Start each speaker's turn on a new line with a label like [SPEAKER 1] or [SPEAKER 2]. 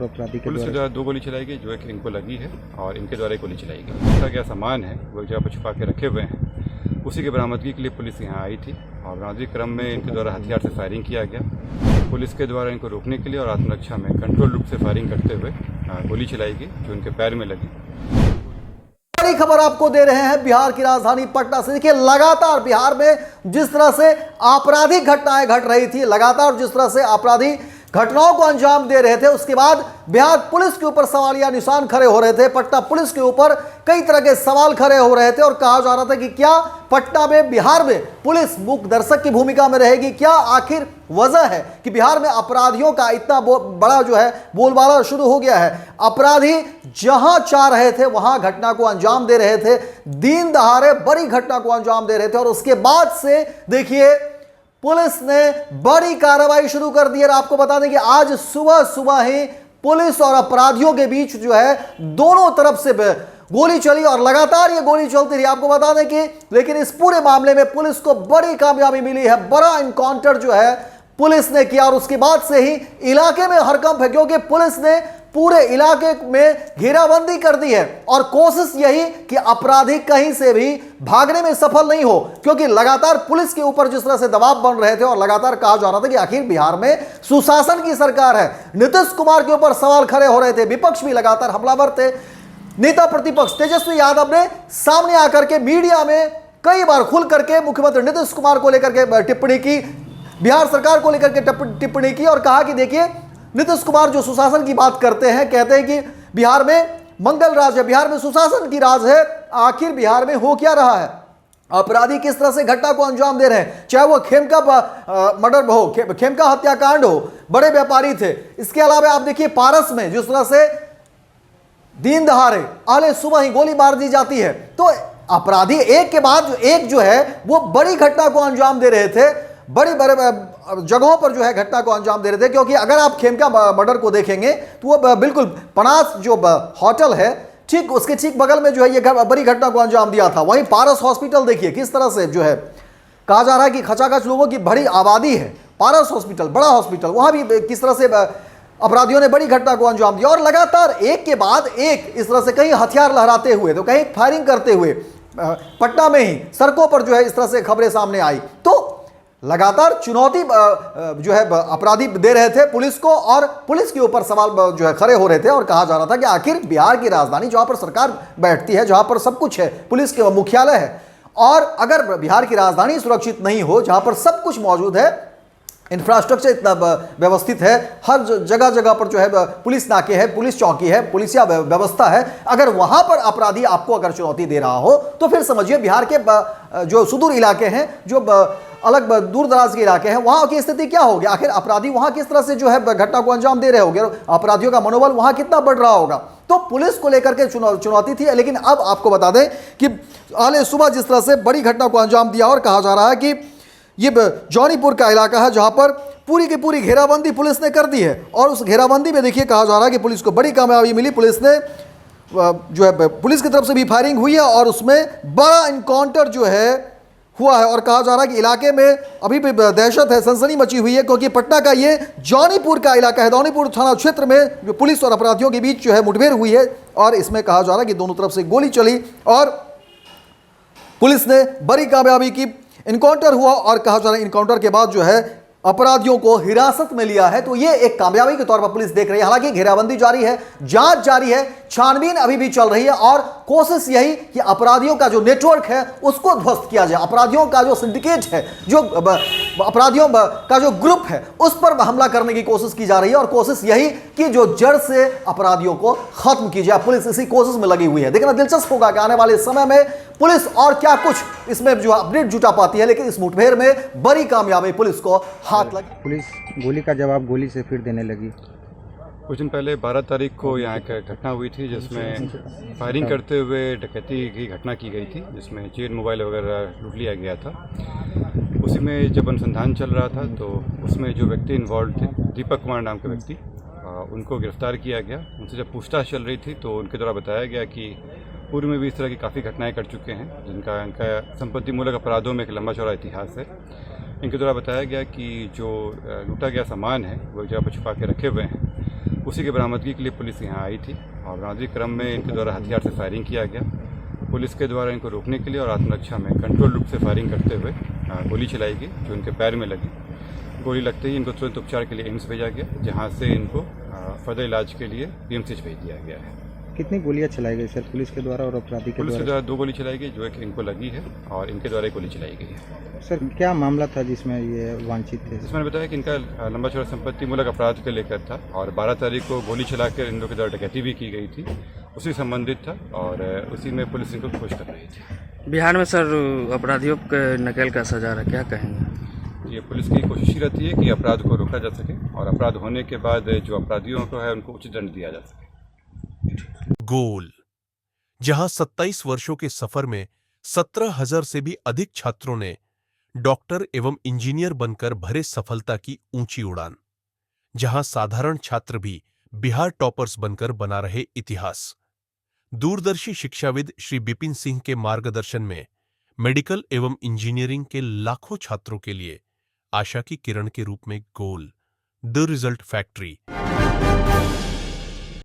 [SPEAKER 1] Police के द्वारा 2 गोली चलाई गई, जो एक इनको लगी है और इनके द्वारा एक गोली चलाई गई। उसका क्या सामान है वो जगह पर छुपा के रखे हुए हैं, उसी की बरामदगी के लिए पुलिस यहाँ आई थी और बरामदगी क्रम में इनके द्वारा हथियार से फायरिंग किया गया। पुलिस के द्वारा इनको रोकने के लिए और आत्मरक्षा में कंट्रोल रूप से फायरिंग करते हुए गोली चलाई गई, जो इनके पैर में लगी।
[SPEAKER 2] बड़ी खबर आपको दे रहे हैं बिहार की राजधानी पटना से। देखिए, लगातार बिहार में जिस तरह से आपराधिक घटनाएं घट रही थी, लगातार जिस तरह से आपराधिक घटनाओं को अंजाम दे रहे थे, उसके बाद बिहार पुलिस के ऊपर सवालिया निशान खड़े हो रहे थे। पटना पुलिस के ऊपर कई तरह के सवाल खड़े हो रहे थे और कहा जा रहा था कि क्या पटना में, बिहार में पुलिस मूक दर्शक की भूमिका में रहेगी? क्या आखिर वजह है कि बिहार में अपराधियों का इतना बड़ा जो है बोलबाला शुरू हो गया है? अपराधी जहां चाह रहे थे वहां घटना को अंजाम दे रहे थे, दिन दहाड़े बड़ी घटना को अंजाम दे रहे थे और उसके बाद से देखिए पुलिस ने बड़ी कार्रवाई शुरू कर दी है। आपको बता दें कि आज सुबह सुबह ही पुलिस और अपराधियों के बीच जो है दोनों तरफ से गोली चली और लगातार ये गोली चलती रही। आपको बता दें कि लेकिन इस पूरे मामले में पुलिस को बड़ी कामयाबी मिली है। बड़ा इनकाउंटर जो है पुलिस ने किया और उसके बाद से ही इलाके में हड़कंप है, क्योंकि पुलिस ने पूरे इलाके में घेराबंदी कर दी है और कोशिश यही कि अपराधी कहीं से भी भागने में सफल नहीं हो, क्योंकि लगातार पुलिस के ऊपर जिस तरह से दबाव बन रहे थे और लगातार कहा जा रहा था कि आखिर बिहार में सुशासन की सरकार है। नीतीश कुमार के ऊपर सवाल खड़े हो रहे थे, विपक्ष भी लगातार हमलावर थे। नेता प्रतिपक्ष तेजस्वी यादव ने सामने आकर के मीडिया में कई बार खुल करके मुख्यमंत्री नीतीश कुमार को लेकर के टिप्पणी की, बिहार सरकार को लेकर के टिप्पणी की और कहा कि देखिए नीतीश कुमार जो सुशासन की बात करते हैं, कहते हैं कि बिहार में मंगल राज है, बिहार में सुशासन की राज है। आखिर बिहार में हो क्या रहा है? अपराधी किस तरह से घटना को अंजाम दे रहे हैं, चाहे वो खेमका मर्डर हो, खेमका हत्याकांड हो, बड़े व्यापारी थे। इसके अलावा आप देखिए पारस में जिस तरह से दिन दहाड़े आले सुबह ही गोली मार दी जाती है, तो अपराधी एक के बाद एक जो है वो बड़ी घटना को अंजाम दे रहे थे, बड़ी बड़े जगहों पर जो है घटना को अंजाम दे रहे थे। क्योंकि अगर आप खेमका मर्डर को देखेंगे तो वो बिल्कुल पनास जो होटल है ठीक उसके ठीक बगल में जो है ये बड़ी घटना को अंजाम दिया था। वहीं पारस हॉस्पिटल देखिए किस तरह से जो है कहा जा रहा है कि खचाखच लोगों की बड़ी आबादी है। पारस हॉस्पिटल बड़ा हॉस्पिटल, वहां भी किस तरह से अपराधियों ने बड़ी घटना को अंजाम दिया और लगातार एक के बाद एक इस तरह से कहीं हथियार लहराते हुए तो कहीं फायरिंग करते हुए पटना में ही सड़कों पर जो है इस तरह से खबरें सामने आई। तो लगातार चुनौती जो है अपराधी दे रहे थे पुलिस को और पुलिस के ऊपर सवाल जो है खड़े हो रहे थे और कहा जा रहा था कि आखिर बिहार की राजधानी जहां पर सरकार बैठती है, जहां पर सब कुछ है, पुलिस के मुख्यालय है, और अगर बिहार की राजधानी सुरक्षित नहीं हो, जहां पर सब कुछ मौजूद है, इंफ्रास्ट्रक्चर इतना व्यवस्थित है, हर जगह जगह पर जो है पुलिस नाके है, पुलिस चौकी है, पुलिसिया व्यवस्था है, अगर वहां पर अपराधी आपको अगर चुनौती दे रहा हो तो फिर समझिए बिहार के जो सुदूर इलाके हैं, जो अलग दूर दराज के इलाके हैं, वहां की स्थिति क्या होगी? आखिर अपराधी वहां किस तरह से जो है घटना को अंजाम दे रहे होंगे, अपराधियों का मनोबल वहां कितना बढ़ रहा होगा? तो पुलिस को लेकर के चुनौती थी। लेकिन अब आपको बता दें कि आले सुबह जिस तरह से बड़ी घटना को अंजाम दिया और कहा जा रहा है कि ये जौनीपुर का इलाका है जहां पर पूरी की पूरी घेराबंदी पुलिस ने कर दी है और उस घेराबंदी में देखिए कहा जा रहा है कि पुलिस को बड़ी कामयाबी मिली। पुलिस ने जो है पुलिस की तरफ से भी फायरिंग हुई है और उसमें बड़ा इनकाउंटर जो है हुआ है और कहा जा रहा है कि इलाके में अभी भी दहशत है, सनसनी मची हुई है, क्योंकि पटना का ये जौनीपुर का इलाका है। जौनीपुर थाना क्षेत्र में जो पुलिस और अपराधियों के बीच जो है मुठभेड़ हुई है और इसमें कहा जा रहा है कि दोनों तरफ से गोली चली और पुलिस ने बड़ी कामयाबी की, इनकाउंटर हुआ और कहा जा रहा है इनकाउंटर के बाद जो है अपराधियों को हिरासत में लिया है। तो ये एक कामयाबी के तौर पर पुलिस देख रही है। हालांकि घेराबंदी जारी है, जांच जारी है, छानबीन अभी भी चल रही है और कोशिश यही कि अपराधियों का जो नेटवर्क है उसको ध्वस्त किया जाए, अपराधियों का जो सिंडिकेट है, जो अपराधियों का जो ग्रुप है उस पर हमला करने की कोशिश की जा रही है और कोशिश यही कि जो जड़ से अपराधियों को खत्म की जाए। पुलिस इसी कोशिश में लगी हुई है। देखना दिलचस्प होगा कि आने वाले समय में पुलिस और क्या कुछ इसमें जो अपडेट जुटा पाती है, लेकिन इस मुठभेड़ में बड़ी कामयाबी पुलिस को हाथ लगी।
[SPEAKER 3] पुलिस गोली का जवाब गोली से फिर देने लगी।
[SPEAKER 1] कुछ दिन पहले 12 तारीख को यहाँ एक घटना हुई थी जिसमें फायरिंग करते हुए डकैती की घटना की गई थी, जिसमें चेन मोबाइल वगैरह लूट लिया गया था। उसी में जब अनुसंधान चल रहा था तो उसमें जो व्यक्ति इन्वॉल्व थे, दीपक कुमार नाम के व्यक्ति, उनको गिरफ्तार किया गया। उनसे जब पूछताछ चल रही थी तो उनके द्वारा बताया गया कि पूर्व में भी इस तरह की काफ़ी घटनाएं कर चुके हैं, जिनका इनका संपत्ति मूलक अपराधों में एक लंबा चौड़ा इतिहास है। इनके द्वारा बताया गया कि जो लूटा गया सामान है वो जगह पर छुपा के रखे हुए हैं, उसी की बरामदगी के लिए पुलिस यहाँ आई थी और बरामदगी क्रम में इनके द्वारा हथियार से फायरिंग किया गया। पुलिस के द्वारा इनको रोकने के लिए और आत्मरक्षा में कंट्रोल रूप से फायरिंग करते हुए गोली चलाई गई जो इनके पैर में लगी। गोली लगते ही इनको तुरंत उपचार के लिए एम्स भेजा गया, जहाँ से इनको फर्दर इलाज के लिए PMCH भेज दिया गया है।
[SPEAKER 3] कितनी गोलियां चलाई गई सर पुलिस के द्वारा और अपराधी के
[SPEAKER 1] पुलिस के
[SPEAKER 3] द्वारा?
[SPEAKER 1] द्वारा 2 गोली चलाई गई जो एक इनको लगी है और इनके द्वारा एक गोली चलाई गई है।
[SPEAKER 3] सर क्या मामला था जिसमें ये वांछित थे?
[SPEAKER 1] जिसमें मैंने बताया कि इनका लंबा चौड़ा संपत्ति मूलक अपराध को लेकर था और 12 तारीख को गोली चलाकर इन लोगों के द्वारा डकैती भी की गई थी, उसी संबंधित था और उसी में पुलिस इनको खोज कर रही थी।
[SPEAKER 4] बिहार में सर अपराधियों के नकेल का सजा रहा, क्या कहेंगे?
[SPEAKER 1] ये पुलिस की कोशिश ही रहती है कि अपराध को रोका जा सके और अपराध होने के बाद जो अपराधियों को है उनको उचित दंड दिया जा सके।
[SPEAKER 5] गोल, जहां 27 वर्षों के सफर में 17,000 से भी अधिक छात्रों ने डॉक्टर एवं इंजीनियर बनकर भरे सफलता की ऊंची उड़ान, जहां साधारण छात्र भी बिहार टॉपर्स बनकर बना रहे इतिहास। दूरदर्शी शिक्षाविद श्री बिपिन सिंह के मार्गदर्शन में मेडिकल एवं इंजीनियरिंग के लाखों छात्रों के लिए आशा की किरण के रूप में गोल, द रिजल्ट फैक्ट्री।